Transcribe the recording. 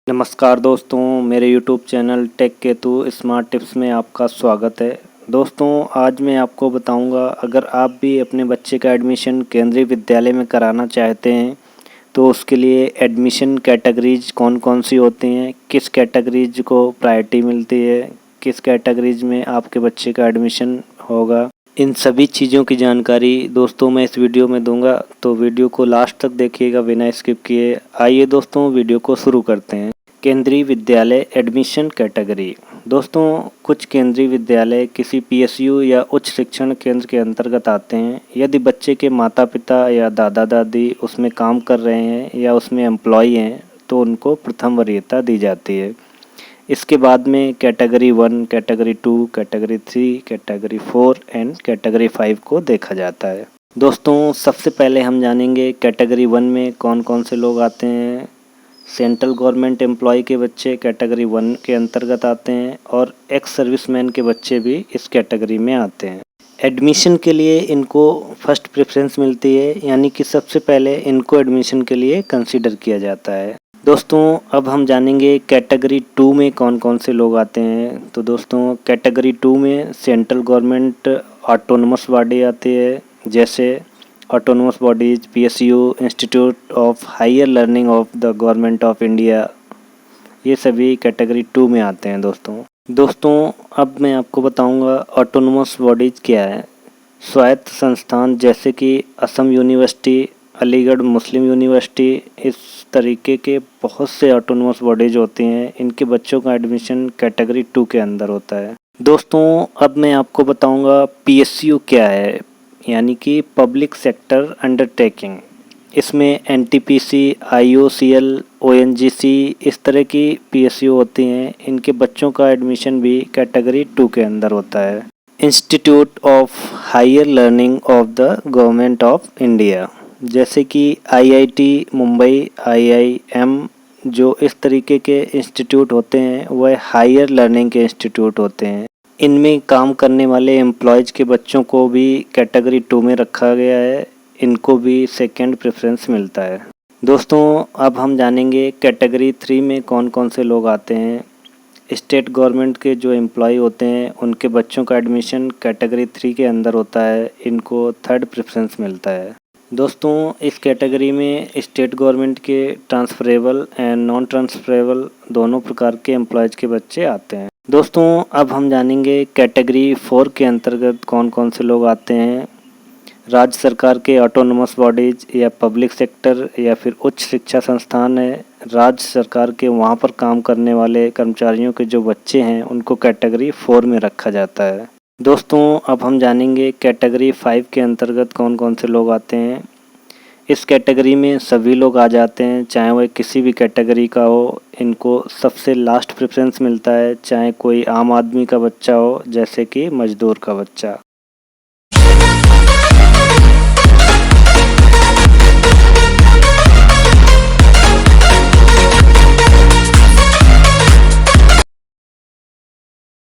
नमस्कार दोस्तों, मेरे YouTube channel tech Ketu smart tips में आपका स्वागत है। दोस्तों, आज मैं आपको बताऊंगा, अगर आप भी अपने बच्चे का एडमिशन केंद्रीय विद्यालय में कराना चाहते हैं तो उसके लिए एडमिशन कैटेगरीज कौन कौन सी होती हैं, किस कैटेगरीज को प्रायोरिटी मिलती है, किस कैटेगरीज में आपके बच्चे का एडमिशन होगा, इन सभी चीज़ों की जानकारी दोस्तों मैं इस वीडियो में दूंगा। तो वीडियो को लास्ट तक देखिएगा बिना स्किप किए। आइए दोस्तों, वीडियो को शुरू करते हैं। केंद्रीय विद्यालय एडमिशन कैटेगरी। दोस्तों, कुछ केंद्रीय विद्यालय किसी पीएसयू या उच्च शिक्षण केंद्र के अंतर्गत आते हैं। यदि बच्चे के माता पिता या दादा दादी उसमें काम कर रहे हैं या उसमें एम्प्लॉय हैं तो उनको प्रथम वरीयता दी जाती है। इसके बाद में category 1, category 2, category 3, category 4 and category 5 को देखा जाता है। दोस्तों, सबसे पहले हम जानेंगे कैटेगरी 1 में कौन कौन से लोग आते हैं। सेंट्रल गवर्नमेंट एम्प्लॉय के बच्चे कैटेगरी 1 के अंतर्गत आते हैं और एक्स सर्विसमैन के बच्चे भी इस कैटेगरी में आते हैं। एडमिशन के लिए इनको फर्स्ट प्रेफरेंस मिलती है, यानी कि सबसे पहले इनको एडमिशन के लिए कंसीडर किया जाता है। दोस्तों, अब हम जानेंगे कैटेगरी 2 में कौन कौन से लोग आते हैं। तो दोस्तों, कैटेगरी 2 में सेंट्रल गवर्नमेंट ऑटोनमस बॉडी आती है, जैसे autonomous bodies PSU, institute of higher learning of the government of India, ये सभी कैटेगरी 2 में आते हैं। दोस्तों, अब मैं आपको बताऊंगा ऑटोनमस बॉडीज क्या है। स्वायत्त संस्थान जैसे कि असम यूनिवर्सिटी, अलीगढ़ मुस्लिम यूनिवर्सिटी, इस तरीके के बहुत से ऑटोनमस बॉडीज होती हैं। इनके बच्चों का एडमिशन कैटेगरी 2 के अंदर होता है। दोस्तों, अब मैं आपको बताऊंगा पीएसयू क्या है, यानी कि पब्लिक सेक्टर अंडरटेकिंग। इसमें एनटीपीसी, आईओसीएल, ओएनजीसी, इस तरह की पीएसयू होती हैं। इनके बच्चों का एडमिशन भी कैटेगरी 2 के अंदर होता है। Institute of higher learning of the government of India, जैसे कि आईआईटी मुंबई, आईआईएम, जो इस तरीके के इंस्टीट्यूट होते हैं वह हायर लर्निंग के इंस्टीट्यूट होते हैं। इनमें काम करने वाले एम्प्लॉयज़ के बच्चों को भी कैटेगरी 2 में रखा गया है। इनको भी सेकंड प्रेफरेंस मिलता है। दोस्तों, अब हम जानेंगे कैटेगरी 3 में कौन कौन से लोग आते हैं। स्टेट गवर्नमेंट के जो एम्प्लॉय होते हैं उनके बच्चों का एडमिशन कैटेगरी 3 के अंदर होता है। इनको थर्ड प्रेफरेंस मिलता है। दोस्तों, इस कैटेगरी में स्टेट गवर्नमेंट के ट्रांसफरेबल एंड नॉन ट्रांसफरेबल दोनों प्रकार के एम्प्लॉयज़ के बच्चे आते हैं। दोस्तों, अब हम जानेंगे कैटेगरी 4 के अंतर्गत कौन कौन से लोग आते हैं। राज्य सरकार के ऑटोनमस बॉडीज या पब्लिक सेक्टर या फिर उच्च शिक्षा संस्थान है, राज्य सरकार के वहाँ पर काम करने वाले कर्मचारियों के जो बच्चे हैं उनको कैटेगरी 4 में रखा जाता है। दोस्तों, अब हम जानेंगे कैटेगरी 5 के अंतर्गत कौन कौन से लोग आते हैं। इस कैटेगरी में सभी लोग आ जाते हैं, चाहे वह किसी भी कैटेगरी का हो। इनको सबसे लास्ट प्रेफरेंस मिलता है, चाहे कोई आम आदमी का बच्चा हो, जैसे कि मजदूर का बच्चा।